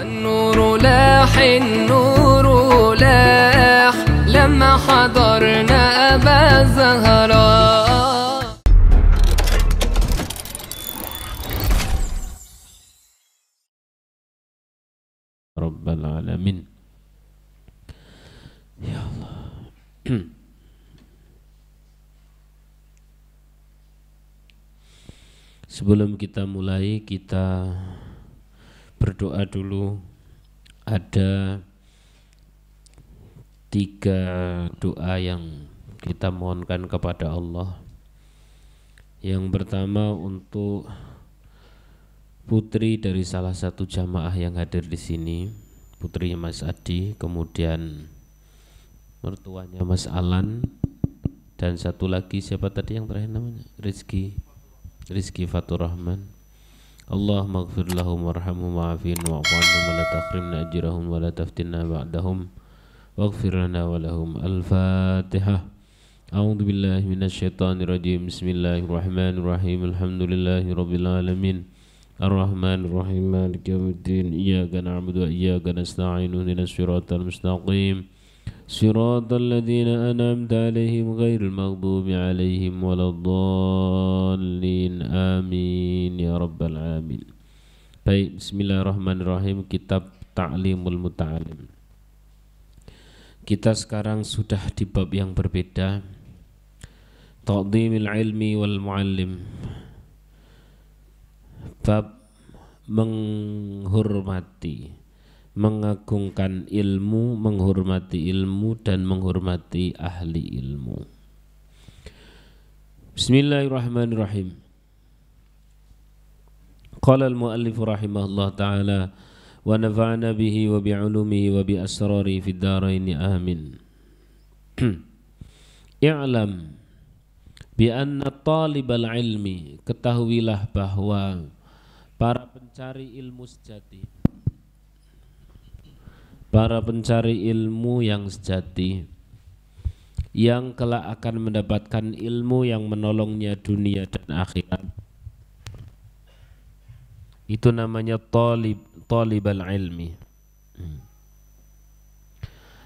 النور لاح النور لاح لما حضرنا أبا زهراء. رب العالمين. Ya Allah. Sebelum kita mulai, kita berdoa dulu. Ada 3 doa yang kita mohonkan kepada Allah. Yang pertama untuk putri dari salah satu jamaah yang hadir di sini, putri Mas Adi, kemudian mertuanya Mas Alan, dan satu lagi siapa tadi yang terakhir namanya? Rizky Fatur Rahman. Allah maghfir lahum warhamhum wa'afihim wa'fu anhum wa la tahrimna ajrahum wa la taftinna ba'dahum waghfir lana wa lahum. Al-Fatihah. A'udzu billahi minasyaitonir rajim. Bismillahirrahmanirrahim. Alhamdulillahi rabbil alamin. Ar-Rahmanir Rahim. Maliki yaumiddin. Iyyaka na'budu wa iyyaka nasta'in. Ihdinas siratal mustaqim. Siratal ladzina an'amta 'alaihim ghairil maghdubi 'alaihim waladdallin. Amin ya rabbal alamin. Baik, bismillahirrahmanirrahim. Kitab Ta'limul Muta'allim. Kita sekarang sudah di bab yang berbeda, Ta'dhimil ilmi wal mu'allim. Bab menghormati, mengagungkan ilmu, menghormati ilmu dan menghormati ahli ilmu. Bismillahirrahmanirrahim. Qala al-muallif rahimahullah ta'ala wa nafa'na bihi wa bi'ulumihi wa bi asrari fid dharain amin. I'lam bi anna talibal ilmi, ketahuilah bahwa para pencari ilmu sejati, para pencari ilmu yang sejati, yang kelak akan mendapatkan ilmu yang menolongnya dunia dan akhirat, itu namanya talibal ilmi.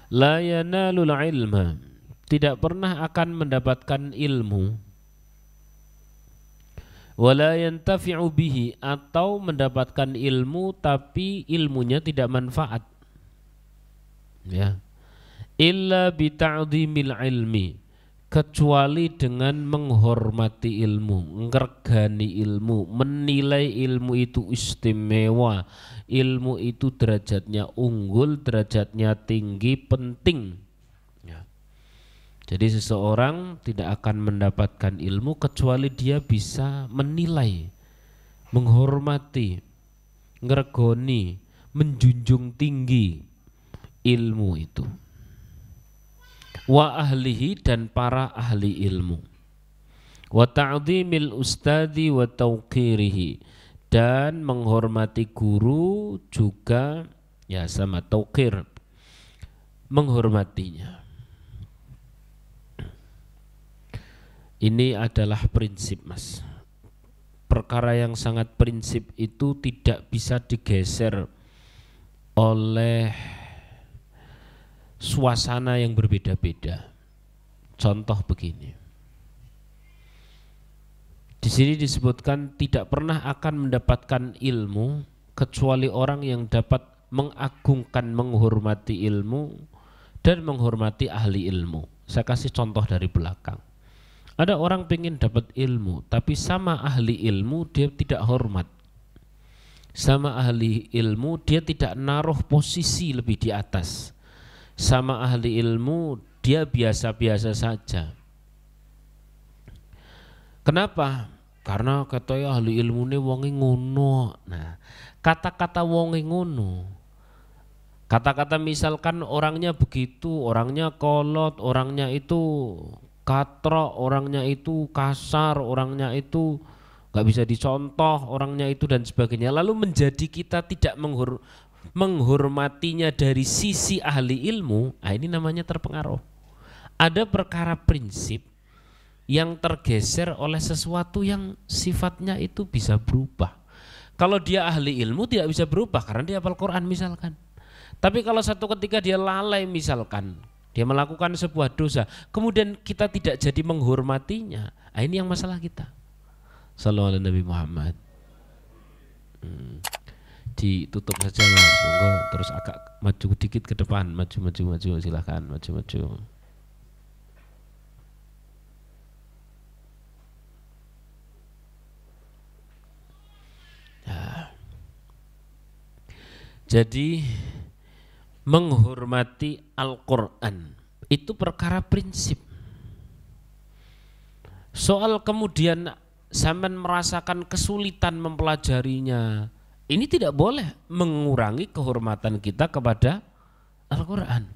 La yanalul ilma, tidak pernah akan mendapatkan ilmu, wala yantafi'u bihi, atau mendapatkan ilmu tapi ilmunya tidak manfaat, ya, illa bita'dhimil ilmi, kecuali dengan menghormati ilmu, ngergani ilmu, menilai ilmu itu istimewa, ilmu itu derajatnya unggul, derajatnya tinggi, penting, ya. Jadi seseorang tidak akan mendapatkan ilmu kecuali dia bisa menilai, menghormati, ngergoni, menjunjung tinggi ilmu itu, wa ahlihi, dan para ahli ilmu, wa ta'dhimil ustadi wa tauqirihi, dan menghormati guru juga, ya, sama tauqir, menghormatinya. Ini adalah prinsip, Mas. Perkara yang sangat prinsip itu tidak bisa digeser oleh suasana yang berbeda-beda. Contoh begini. Di sini disebutkan tidak pernah akan mendapatkan ilmu kecuali orang yang dapat mengagungkan, menghormati ilmu dan menghormati ahli ilmu. Saya kasih contoh dari belakang. Ada orang pengen dapat ilmu, tapi sama ahli ilmu dia tidak hormat. Sama ahli ilmu dia tidak naruh posisi lebih di atas. Sama ahli ilmu dia biasa-biasa saja. Kenapa? Karena katanya ahli ilmu ini wonge ngono. Nah, kata-kata wonge ngono, kata-kata misalkan orangnya begitu, orangnya kolot, orangnya itu katrok, orangnya itu kasar, orangnya itu gak bisa dicontoh, orangnya itu dan sebagainya, lalu menjadi kita tidak menghormatinya dari sisi ahli ilmu. Nah, ini namanya terpengaruh. Ada perkara prinsip yang tergeser oleh sesuatu yang sifatnya itu bisa berubah. Kalau dia ahli ilmu tidak bisa berubah karena dia hafal Quran misalkan. Tapi kalau satu ketika dia lalai misalkan, dia melakukan sebuah dosa, kemudian kita tidak jadi menghormatinya, nah ini yang masalah kita. Sallallahu alaihi Nabi Muhammad. Ditutup saja Mas, monggo terus agak maju dikit ke depan, maju silahkan maju. Nah, jadi menghormati Al-Quran itu perkara prinsip. Soal kemudian sampean merasakan kesulitan mempelajarinya, ini tidak boleh mengurangi kehormatan kita kepada Al-Quran.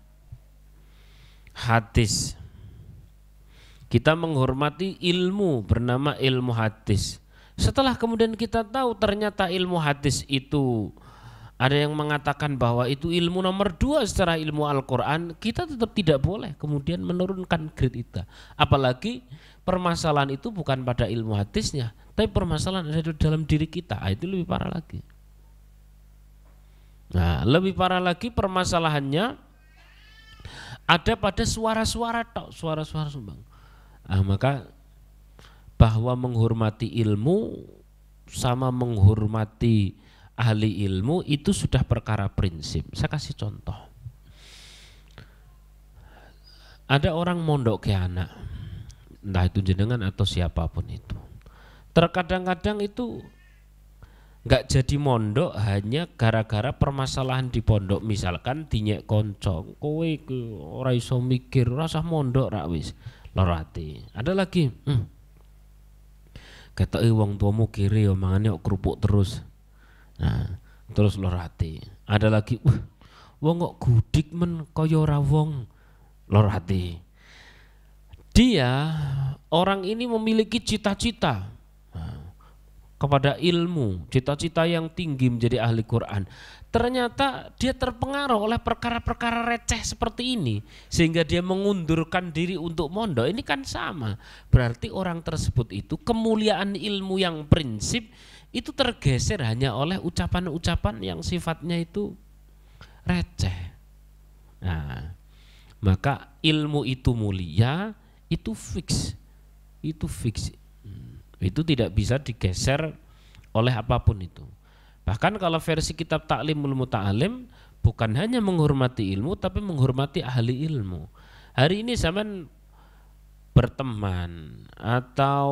Hadis, kita menghormati ilmu bernama ilmu hadis. Setelah kemudian kita tahu ternyata ilmu hadis itu ada yang mengatakan bahwa itu ilmu nomor 2 secara ilmu Al-Quran, kita tetap tidak boleh kemudian menurunkan grade kita. Apalagi permasalahan itu bukan pada ilmu hadisnya, tapi permasalahan ada di dalam diri kita. Itu lebih parah lagi. Nah, lebih parah lagi permasalahannya ada pada suara-suara tok, suara-suara sumbang. Maka bahwa menghormati ilmu sama menghormati ahli ilmu itu sudah perkara prinsip. Saya kasih contoh. Ada orang mondok ke anak, entah itu jenengan atau siapapun itu. Terkadang-kadang itu nggak jadi mondok hanya gara-gara permasalahan di pondok, misalkan dinyek konco, kowe ora iso mikir, rasa mondok rak wis lara ati. Ada lagi, ketoke wong tuamu kiri ya mangane kok kerupuk terus. Nah, terus lara ati. Ada lagi, wong kok gudik men kaya ora wong, lara ati. Dia orang ini memiliki cita-cita kepada ilmu, cita-cita yang tinggi menjadi ahli Quran. Ternyata dia terpengaruh oleh perkara-perkara receh seperti ini, sehingga dia mengundurkan diri untuk mondok. Ini kan sama, berarti orang tersebut itu kemuliaan ilmu yang prinsip itu tergeser hanya oleh ucapan-ucapan yang sifatnya itu receh. Nah, maka ilmu itu mulia, itu fix, itu tidak bisa digeser oleh apapun itu. Bahkan kalau versi kitab Ta'limul Muta'alim, bukan hanya menghormati ilmu tapi menghormati ahli ilmu. Hari ini zaman berteman atau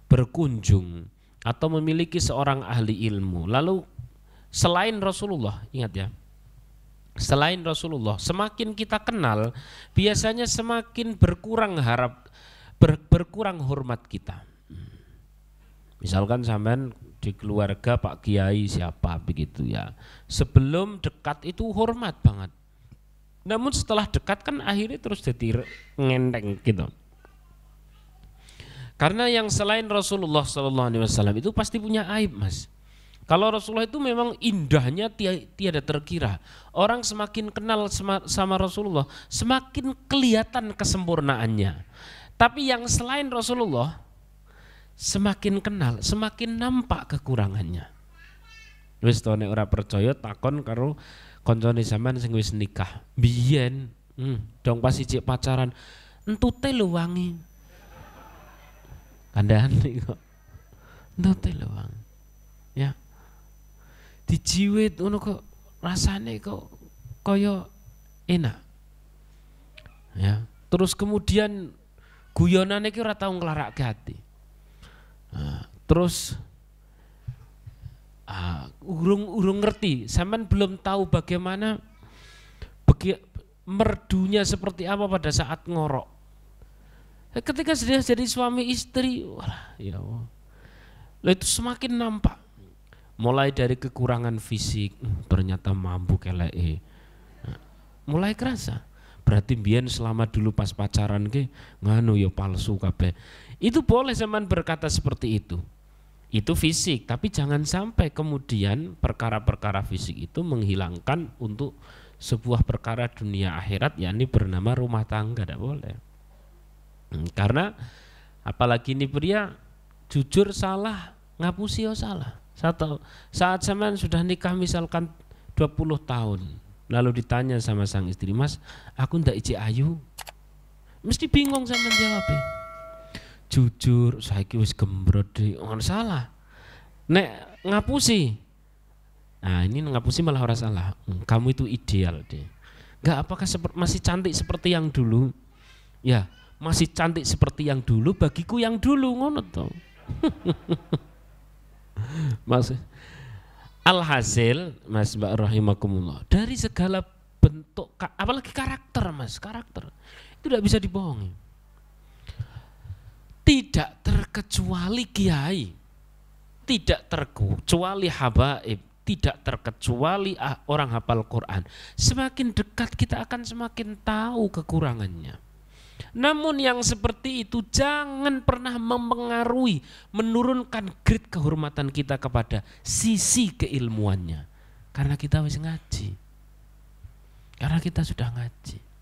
berkunjung atau memiliki seorang ahli ilmu, lalu selain Rasulullah, ingat ya, selain Rasulullah, semakin kita kenal biasanya semakin berkurang berkurang hormat kita. Misalkan sampean di keluarga Pak Kiai siapa begitu ya, sebelum dekat itu hormat banget, namun setelah dekat kan akhirnya terus jadi ngenteng gitu. Karena yang selain Rasulullah SAW itu pasti punya aib, Mas. Kalau Rasulullah itu memang indahnya tiada terkira. Orang semakin kenal sama Rasulullah, semakin kelihatan kesempurnaannya. Tapi yang selain Rasulullah, semakin kenal, semakin nampak kekurangannya. Wis to nek ora percaya takon karo koncone sampean sing wis nikah. Biyen, dong pas sijik pacaran, entute lho wangi. Kandhane kok. Entute lho wangi. Ya. Dijiwit ngono kok rasane kok kaya enak. Ya, terus kemudian guyonane iki ora tau nglarakke ati. Terus urung ngerti, sampean belum tahu bagaimana merdunya seperti apa pada saat ngorok. Ketika sudah jadi suami istri, wah ya Allah, itu semakin nampak. Mulai dari kekurangan fisik, ternyata mampu keleke, mulai kerasa. Berarti biyen selama dulu pas pacaran ke nganu ya palsu kabeh. Itu boleh zaman berkata seperti itu. Itu fisik, tapi jangan sampai kemudian perkara-perkara fisik itu menghilangkan untuk sebuah perkara dunia akhirat, yakni bernama rumah tangga, tidak boleh. Karena apalagi ini pria, jujur salah, ngapusi ya salah. Saat sampean sudah nikah misalkan 20 tahun, lalu ditanya sama sang istri, "Mas, aku ndak ijek ayu." Mesti bingung sampean jawabnya. Jujur, saiki wis gembrot deh, salah. Nek ngapusi, nah ini ngapusi malah ora salah. Kamu itu ideal deh. Enggak, apakah masih cantik seperti yang dulu? Ya, masih cantik seperti yang dulu bagiku yang dulu, ngono to. Mas, alhasil Mas Mbak rahimakumullah, dari segala bentuk apalagi karakter Mas, karakter itu tidak bisa dibohongi. Tidak terkecuali kiai, tidak terkecuali habaib, tidak terkecuali orang hafal Quran. Semakin dekat kita akan semakin tahu kekurangannya. Namun yang seperti itu jangan pernah mempengaruhi, menurunkan grade kehormatan kita kepada sisi keilmuannya. Karena kita wis ngaji. Karena kita sudah ngaji.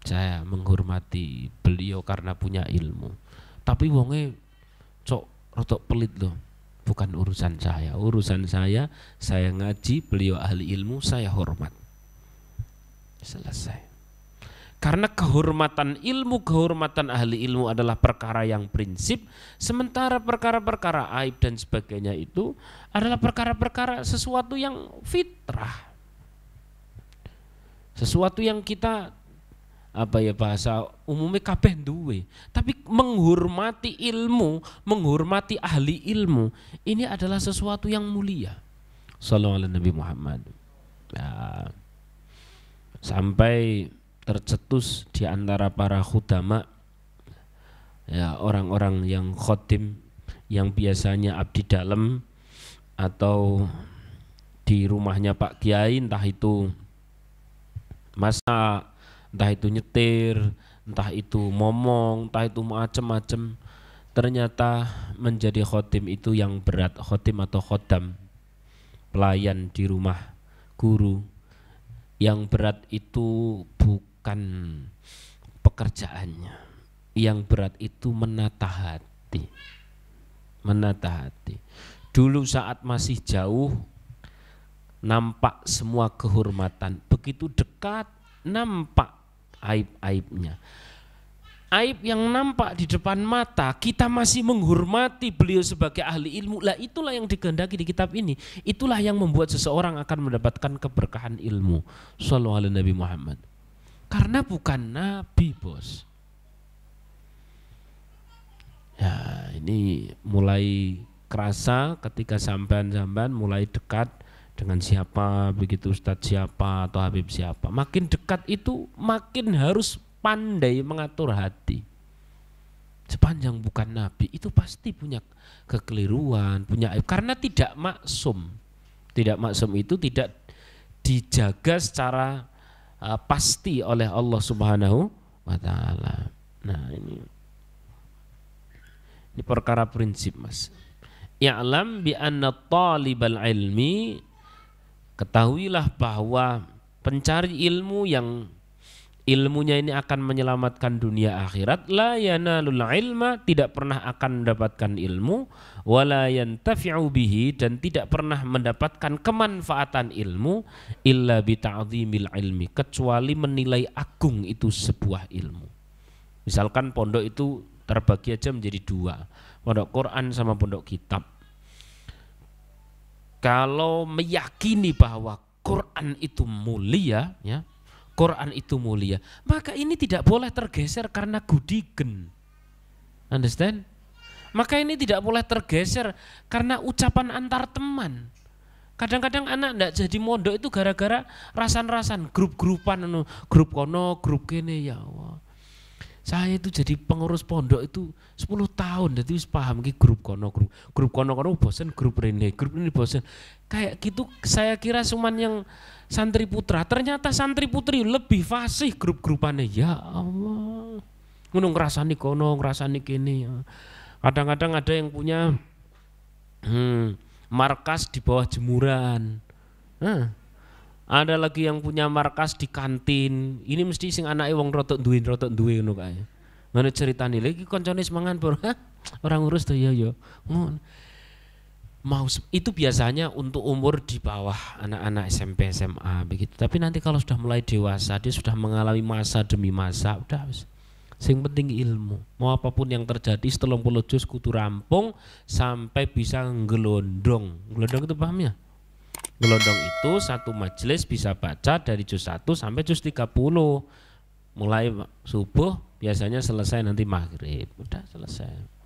Saya menghormati beliau karena punya ilmu. Tapi wonge cok rotok pelit loh. Bukan urusan saya. Urusan saya ngaji, beliau ahli ilmu, saya hormat. Selesai. Karena kehormatan ilmu, kehormatan ahli ilmu adalah perkara yang prinsip, sementara perkara-perkara aib dan sebagainya itu adalah perkara-perkara sesuatu yang fitrah. Sesuatu yang kita bahasa umumnya kabeh duwe. Tapi menghormati ilmu, menghormati ahli ilmu, ini adalah sesuatu yang mulia. Sallallahu alaihi Nabi Muhammad. Nah, sampai tercetus di antara para khudama, ya, orang-orang yang khotim yang biasanya abdi dalam atau di rumahnya Pak Kiai, entah itu masak, entah itu nyetir, entah itu ngomong, entah itu macem-macem, ternyata menjadi khotim itu yang berat. Khotim atau khodam, pelayan di rumah guru, yang berat itu bukan pekerjaannya, yang berat itu menata hati. Menata hati. Dulu saat masih jauh nampak semua kehormatan, begitu dekat nampak aib-aibnya. Aib yang nampak di depan mata, kita masih menghormati beliau sebagai ahli ilmu. Lah itulah yang dikehendaki di kitab ini. Itulah yang membuat seseorang akan mendapatkan keberkahan ilmu. Sallallahu alaihi Nabi Muhammad. Karena bukan nabi, bos. Ya, ini mulai kerasa ketika sampean-sampean mulai dekat dengan siapa, begitu Ustadz siapa atau Habib siapa. Makin dekat itu makin harus pandai mengatur hati. Sepanjang bukan nabi itu pasti punya kekeliruan, punya aib, karena tidak maksum. Tidak maksum itu tidak dijaga secara pasti oleh Allah Subhanahu wa taala. Nah, ini perkara prinsip, Mas. Ya'lam bi anna talibal ilmi, ketahuilah bahwa pencari ilmu yang ilmunya ini akan menyelamatkan dunia akhirat, la yanalul ilma, tidak pernah akan mendapatkan ilmu, wala yantafi'u bihi, dan tidak pernah mendapatkan kemanfaatan ilmu, illa bita'zimil ilmi, kecuali menilai agung itu sebuah ilmu. Misalkan pondok itu terbagi aja menjadi dua, pondok Quran sama pondok kitab. Kalau meyakini bahwa Quran itu mulia, ya, Quran itu mulia, maka ini tidak boleh tergeser karena gudigen. Understand? Maka ini tidak boleh tergeser karena ucapan antar teman. Kadang-kadang anak ndak jadi mondok itu gara-gara rasan-rasan, grup-grupan, grup kono, grup kene, ya Allah. Saya itu jadi pengurus pondok itu 10 tahun, jadi wis paham ki grup kono bosen, grup ini bosen. Kayak gitu saya kira cuman yang santri putra, ternyata santri putri lebih fasih grup-grupannya. Ya Allah. Ngono ngrasani kono, ngrasani kene. Kadang-kadang ada yang punya markas di bawah jemuran. Ada lagi yang punya markas di kantin. Ini mesti sing anake wong rotok duwe ngono kae. Ngono ceritane lagi koncone semangan, orang urus to ya. Ngono. itu biasanya untuk umur di bawah anak-anak SMP SMA begitu. Tapi nanti kalau sudah mulai dewasa, dia sudah mengalami masa demi masa, udah sing penting ilmu. Mau apapun yang terjadi, 30 juz kudu rampung sampai bisa ngelondong. Ngelondong itu paham ya? Ngelondong itu satu majelis bisa baca dari juz 1 sampai juz 30. Mulai subuh biasanya selesai nanti maghrib. Udah selesai.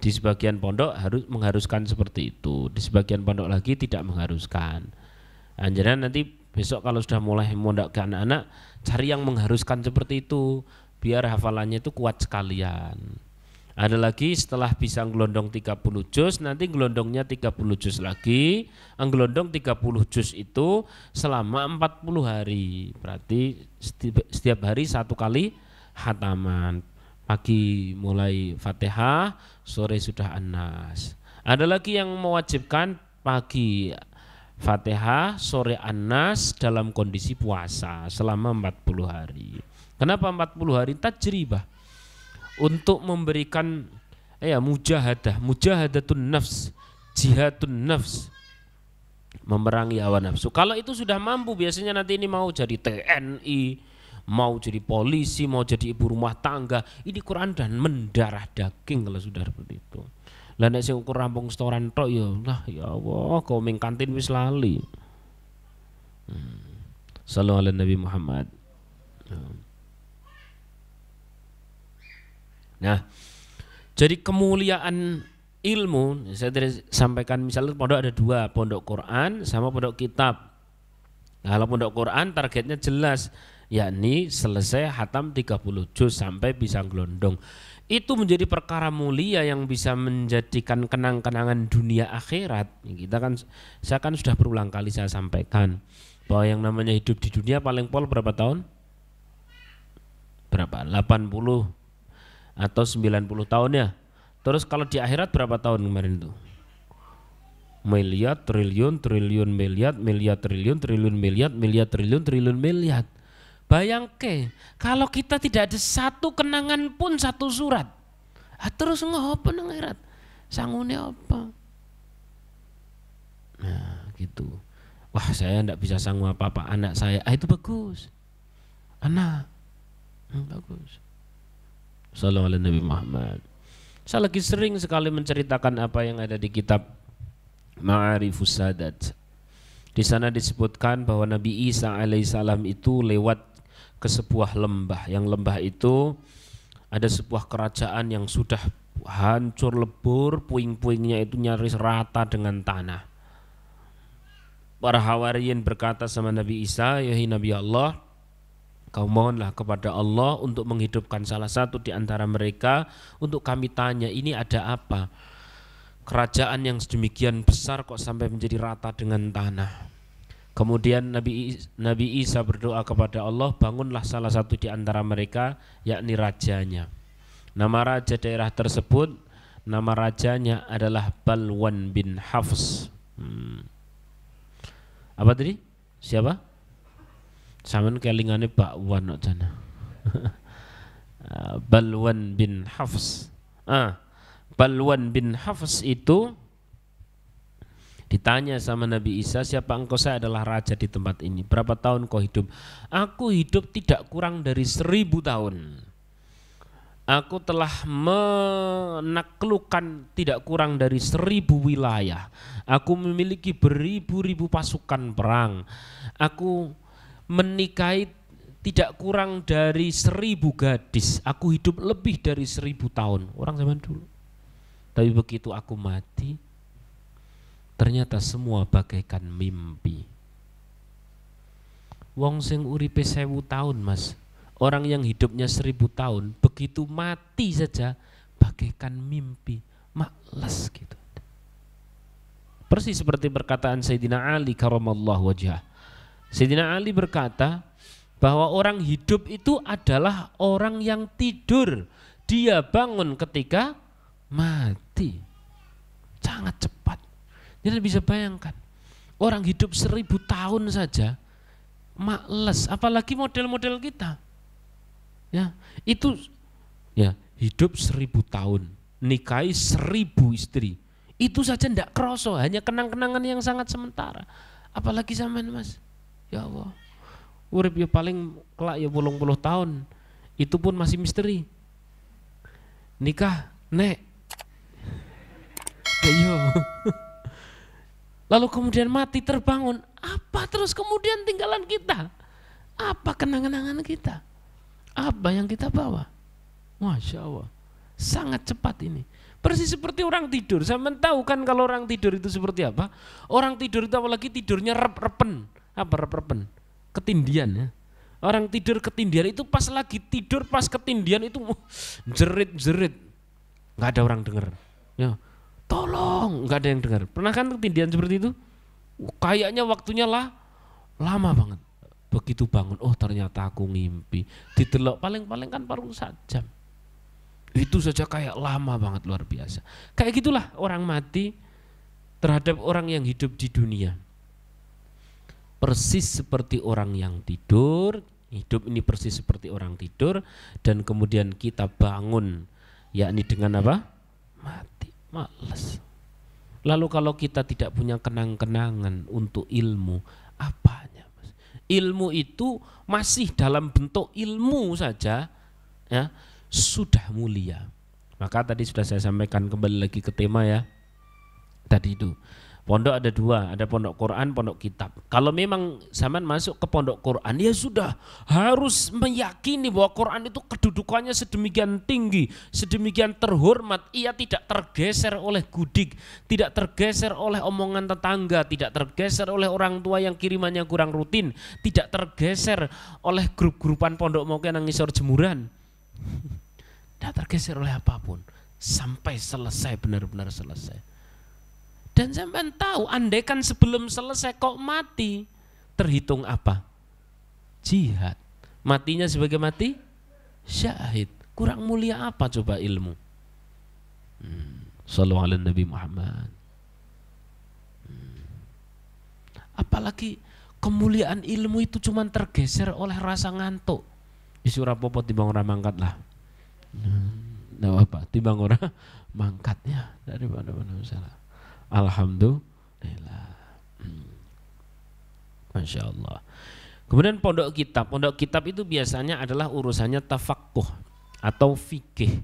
Di sebagian pondok mengharuskan seperti itu, di sebagian pondok lagi tidak mengharuskan. Anjuran nanti besok kalau sudah mulai mondok ke anak-anak, cari yang mengharuskan seperti itu, biar hafalannya itu kuat sekalian. Ada lagi setelah bisa ngelondong 30 juz, nanti ngelondongnya 30 juz lagi, ngelondong 30 juz itu selama 40 hari, berarti setiap hari satu kali khataman. Pagi mulai Fatihah, sore sudah An-Nas. Ada lagi yang mewajibkan pagi Fatihah, sore An-Nas dalam kondisi puasa selama 40 hari. Kenapa 40 hari? Tajribah. Untuk memberikan mujahadatun nafs, jihadun nafs, memerangi hawa nafsu. Kalau itu sudah mampu, biasanya nanti ini mau jadi TNI, mau jadi polisi, mau jadi ibu rumah tangga, ini Quran dan mendarah daging kalau sudah seperti itu. Lah nek sing ukur rampung setoran tok ya Allah, kau ming kantin wis lali. Sallallahu alaihi Nabi Muhammad. Nah, jadi kemuliaan ilmu, saya tadi sampaikan misalnya pondok ada dua, pondok Quran sama pondok kitab. Kalau pondok Quran targetnya jelas, yakni selesai hatam 30 juz sampai bisa gelondong. Itu menjadi perkara mulia yang bisa menjadikan kenang-kenangan dunia akhirat. Saya kan sudah berulang kali saya sampaikan bahwa yang namanya hidup di dunia paling pol berapa tahun? Berapa? 80 atau 90 tahun ya. Terus kalau di akhirat berapa tahun kemarin itu? Miliar, triliun, triliun, miliar, miliar, triliun, triliun, miliar, miliar, triliun, triliun, miliar. Bayangke, kalau kita tidak ada satu kenangan pun satu surat, terus ngopo nang akhirat? Sangune apa? Nah, gitu. Wah, saya enggak bisa sanggup apa-apa, anak saya. Itu bagus. Anak. Bagus. Sallallahu alaihi Nabi Muhammad. Saya lagi sering sekali menceritakan apa yang ada di kitab Ma'arifus Sadat. Di sana disebutkan bahwa Nabi Isa alaihissalam itu lewat ke sebuah lembah, yang lembah itu ada sebuah kerajaan yang sudah hancur lebur, puing-puingnya itu nyaris rata dengan tanah. Para Hawariyin berkata sama Nabi Isa, "Ya Nabi Allah, kau mohonlah kepada Allah untuk menghidupkan salah satu di antara mereka, untuk kami tanya ini ada apa? Kerajaan yang sedemikian besar kok sampai menjadi rata dengan tanah." Kemudian Nabi Isa berdoa kepada Allah, bangunlah salah satu di antara mereka, yakni rajanya. Nama raja daerah tersebut, nama rajanya adalah Balwan bin Hafs. Apa tadi? Siapa? Saman kelingane bakwan kok jana. Balwan bin Hafs. Balwan bin Hafs itu ditanya sama Nabi Isa, siapa engkau? Saya adalah raja di tempat ini. Berapa tahun kau hidup? Aku hidup tidak kurang dari 1000 tahun. Aku telah menaklukkan tidak kurang dari 1000 wilayah. Aku memiliki beribu-ribu pasukan perang. Aku menikahi tidak kurang dari 1000 gadis. Aku hidup lebih dari 1000 tahun. Orang zaman dulu. Tapi begitu aku mati, ternyata semua bagaikan mimpi. Wong sing uripe 1000 tahun mas, orang yang hidupnya 1000 tahun, begitu mati saja bagaikan mimpi, malas gitu. Persis seperti perkataan Sayyidina Ali karamallahu wajhah. Sayyidina Ali berkata bahwa orang hidup itu adalah orang yang tidur, dia bangun ketika mati. Sangat cepat. Jadi bisa bayangkan, orang hidup 1000 tahun saja males, apalagi model-model kita. Ya, itu ya hidup 1000 tahun, nikahi 1000 istri. Itu saja ndak kroso, hanya kenang-kenangan yang sangat sementara. Apalagi sampean Mas. Ya Allah. Urip ya paling kelak ya 80 tahun. Itu pun masih misteri. Nikah, nek. Ayo. Lalu kemudian mati terbangun. Apa terus kemudian tinggalan kita? Apa kenang-kenangan kita? Apa yang kita bawa? Masya Allah. Sangat cepat ini. Persis seperti orang tidur. Sampean tahu kan kalau orang tidur itu seperti apa? Orang tidur itu apalagi tidurnya rep-repen. Apa rep-repen? Ketindian ya. Orang tidur ketindian itu pas lagi tidur pas ketindian itu jerit-jerit. Nggak ada orang dengar. Ya, tolong, nggak ada yang dengar. Pernah kan ketindian seperti itu? Kayaknya waktunya lama banget. Begitu bangun, oh ternyata aku ngimpi. Ditelok paling-paling kan paling 1 jam. Itu saja kayak lama banget, luar biasa. Kayak gitulah orang mati terhadap orang yang hidup di dunia. Persis seperti orang yang tidur. Hidup ini persis seperti orang tidur. Dan kemudian kita bangun, yakni dengan apa? Mati, malas. Lalu kalau kita tidak punya kenang-kenangan untuk ilmu, apanya Mas? Ilmu itu masih dalam bentuk ilmu saja ya, sudah mulia. Maka tadi sudah saya sampaikan, kembali lagi ke tema ya. Tadi itu pondok ada 2, ada pondok Quran, pondok kitab. Kalau memang zaman masuk ke pondok Quran, ya sudah harus meyakini bahwa Quran itu kedudukannya sedemikian tinggi, sedemikian terhormat. Ia tidak tergeser oleh gudik, tidak tergeser oleh omongan tetangga, tidak tergeser oleh orang tua yang kirimannya kurang rutin, tidak tergeser oleh grup-grupan pondok mau nang ngisor jemuran. Tidak tergeser oleh apapun sampai selesai, benar-benar selesai. Dan sampean tahu, andaikan sebelum selesai kok mati, terhitung apa? Jihad. Matinya sebagai mati syahid. Kurang mulia apa coba ilmu? Shallallahu ala Nabi Muhammad. Apalagi kemuliaan ilmu itu cuma tergeser oleh rasa ngantuk. Isu rapopo timbang orang mangkat lah. Nah apa? Timbang orang mangkatnya dari mana-mana masalah. Alhamdulillah. Masya Allah. Kemudian pondok kitab itu biasanya adalah urusannya tafaqquh atau fikih,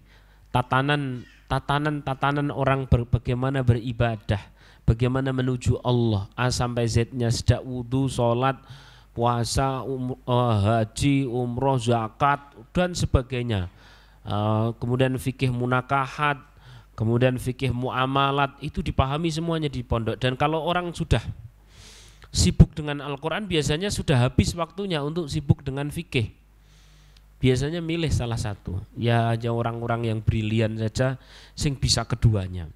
tatanan orang bagaimana beribadah, bagaimana menuju Allah, A sampai Z-nya, sejak wudu, sholat, puasa, haji, umroh, zakat dan sebagainya. Kemudian fikih munakahat, kemudian fikih muamalat, itu dipahami semuanya di pondok. Dan kalau orang sudah sibuk dengan Al-Quran, biasanya sudah habis waktunya untuk sibuk dengan fikih. Biasanya milih salah satu. Ya aja orang-orang yang brilian saja sing bisa keduanya.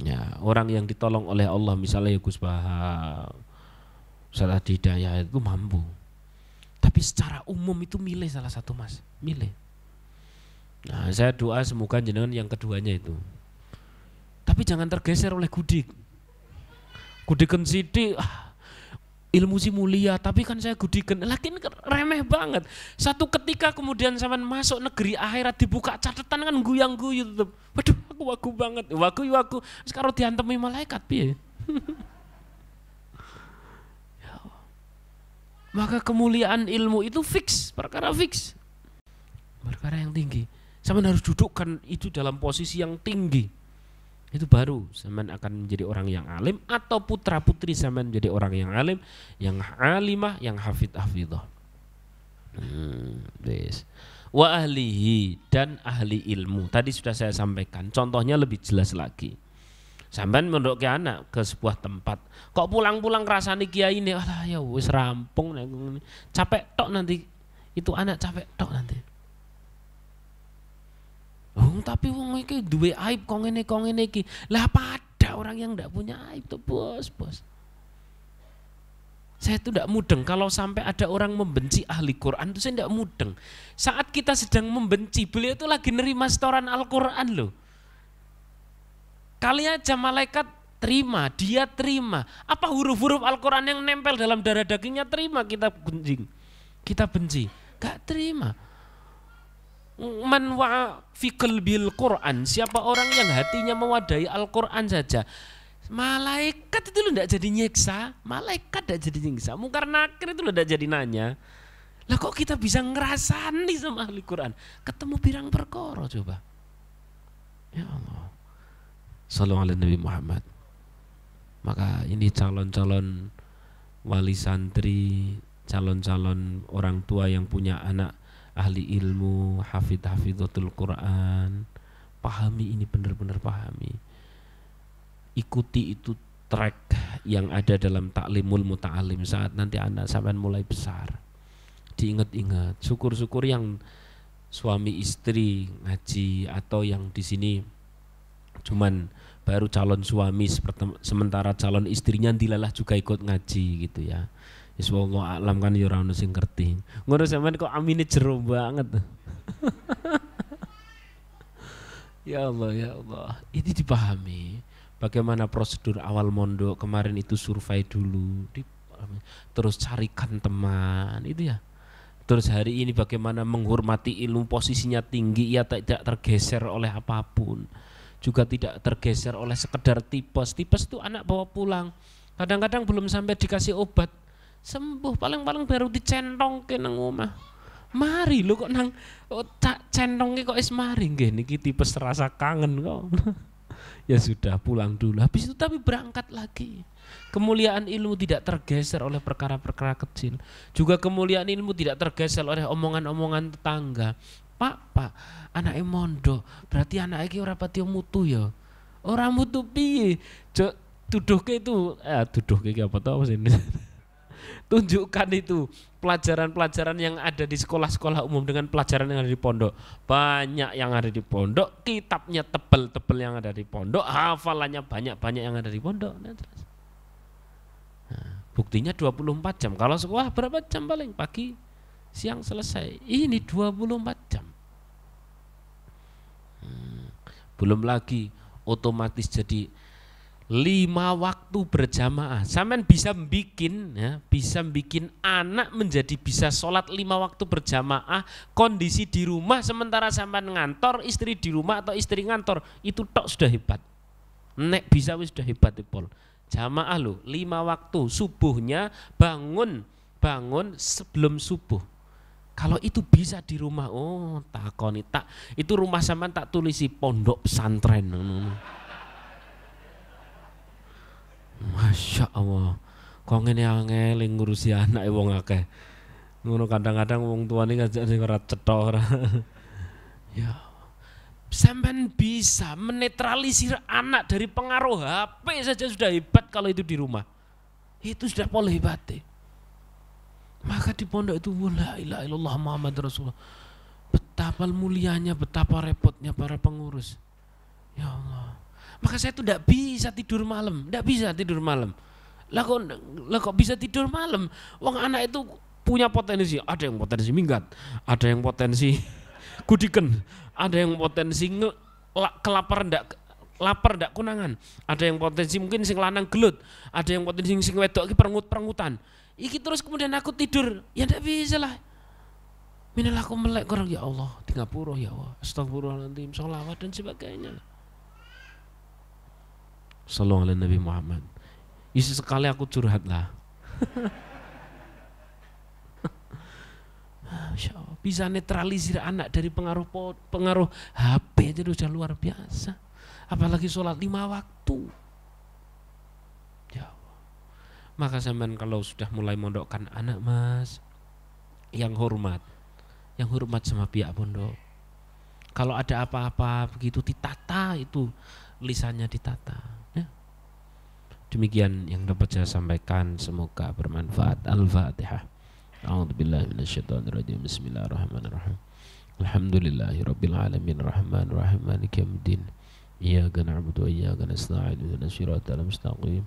Ya, orang yang ditolong oleh Allah, misalnya Gus Baha, Ustaz Hidayah itu mampu. Tapi secara umum itu milih salah satu Mas, milih. Nah, saya doa semoga jenengan yang keduanya itu. Tapi jangan tergeser oleh gudik. Gudikan sidik, ilmu si mulia, tapi kan saya gudikan. Lakin remeh banget. Satu ketika kemudian sampean masuk negeri akhirat, dibuka catatan kan guyang-guyu tetep. Waduh, aku wagu banget. Wagu. Sekarang diantemi malaikat piye? Maka kemuliaan ilmu itu fix, perkara fix. Perkara yang tinggi. Sampean harus dudukkan itu dalam posisi yang tinggi. Itu baru sampean akan menjadi orang yang alim, atau putra putri sampean menjadi orang yang alim, yang alimah, yang hafidh-hafidhah. Wa ahlihi, dan ahli ilmu. Tadi sudah saya sampaikan, contohnya lebih jelas lagi. Sampean mondok ke anak ke sebuah tempat, kok pulang-pulang rasani kiai ini, alah ya wis rampung, capek tok nanti. Itu anak capek tok nanti. Tapi wong iki duwe aib kok ngene iki. Lah pada orang yang ndak punya aib tuh bos. Saya tuh ndak mudeng kalau sampai ada orang membenci ahli Quran, itu saya ndak mudeng. Saat kita sedang membenci, beliau itu lagi nerima setoran Al-Quran loh. Kali aja malaikat terima, dia terima. Apa huruf-huruf Al-Quran yang nempel dalam darah dagingnya terima, kita benci. Gak terima. Man wa fi qalbil Quran, siapa orang yang hatinya mewadahi Al-Quran saja, malaikat itu lo tidak jadi nyiksa, malaikat tidak jadi nyiksa, mungkar nakir itu lo tidak jadi nanya. Lah kok kita bisa ngerasani sama ahli Quran? Ketemu pirang perkara coba. Ya Allah. Sallallahu alaihi Nabi Muhammad. Maka ini calon-calon wali santri, calon-calon orang tua yang punya anak ahli ilmu, hafidzatul Quran, pahami ini, benar-benar pahami. Ikuti itu track yang ada dalam taklimul muta'alim saat nanti anak sampean mulai besar. Diingat-ingat, syukur-syukur yang suami istri ngaji atau yang di sini cuman baru calon suami sementara calon istrinya dilalah juga ikut ngaji gitu ya. Ya wallahu alam kan ya ora ono sing ngerti. Ngono sampean kok amine jero banget. Ya Allah, ya Allah. Ini dipahami. Bagaimana prosedur awal mondok kemarin itu survei dulu, terus carikan teman itu ya. Terus hari ini bagaimana menghormati ilmu, posisinya tinggi, ia tidak tergeser oleh apapun, juga tidak tergeser oleh sekedar tipes. Tipes itu anak bawa pulang, kadang-kadang belum sampai dikasih obat sembuh, paling-paling baru dicentong ke nang omah. Mari lu kok nang tak centongke kok is mari nggih niki tipes rasa kangen kok. Ya sudah pulang dulu, habis itu tapi berangkat lagi. Kemuliaan ilmu tidak tergeser oleh perkara-perkara kecil. Juga kemuliaan ilmu tidak tergeser oleh omongan-omongan tetangga. Pak, anake mondok, berarti anak iki ora pati mutu ya. Ora mutu piye? Tuduhke itu tuduhke iki apa tau sini. Tunjukkan itu pelajaran-pelajaran yang ada di sekolah-sekolah umum dengan pelajaran yang ada di pondok. Banyak yang ada di pondok, kitabnya tebel-tebel yang ada di pondok, hafalannya banyak-banyak yang ada di pondok. Nah, buktinya 24 jam. Kalau sekolah berapa jam paling? Pagi, siang selesai. Ini 24 jam. Belum lagi otomatis jadi 5 waktu berjamaah. Sampean bisa bikin anak menjadi bisa sholat 5 waktu berjamaah, kondisi di rumah sementara sampean ngantor, istri di rumah atau istri ngantor, itu tok sudah hebat. Nek bisa wis sudah hebat Pol. Jamaah lo 5 waktu, subuhnya bangun sebelum subuh. Kalau itu bisa di rumah, takoni tak itu rumah sampean tak tulisi pondok pesantren. Masya Allah, kok ngene angel ngurusi anak wong akeh. Ngono kadang-kadang wong tuane ngajak sing ora cetha ora. Ya. Sampean bisa menetralisir anak dari pengaruh HP saja sudah hebat kalau itu di rumah. Itu sudah pola hebat. Maka di pondok itu la ilaha illallah Muhammad Rasulullah. Betapa mulianya, betapa repotnya para pengurus. Ya Allah. Maka saya tuh tidak bisa tidur malam, Lah kok bisa tidur malam? Wong anak itu punya potensi, ada yang potensi minggat, ada yang potensi kudiken, ada yang potensi lapar ndak kunangan, ada yang potensi mungkin sing lanang gelut, ada yang potensi sing wedok iki perengut-perengutan. Iki terus kemudian aku tidur, ya ndak bisa lah. Minal aku melek korang, ya Allah, di ngapura ya Allah, astagfirullahaladzim, sholawat dan sebagainya. Sallallahu alaihi Nabi Muhammad. Isi sekali aku curhat lah. Masya Allah, bisa netralisir anak dari pengaruh HP itu sudah luar biasa. Apalagi sholat 5 waktu. Ya Allah. Maka sampean kalau sudah mulai mondokkan anak mas, yang hormat sama pihak pondok. Kalau ada apa-apa begitu ditata, itu lisannya ditata. Demikian yang dapat saya sampaikan, semoga bermanfaat. Al-Fatihah. A'udzubillahi minasyaitonirrajim. Bismillahirrahmanirrahim. Alhamdulillahirabbil alamin arrahmanirrahim maliki yaumiddin. Iyyaka na'budu wa iyyaka nasta'in ihdinas siratal mustaqim.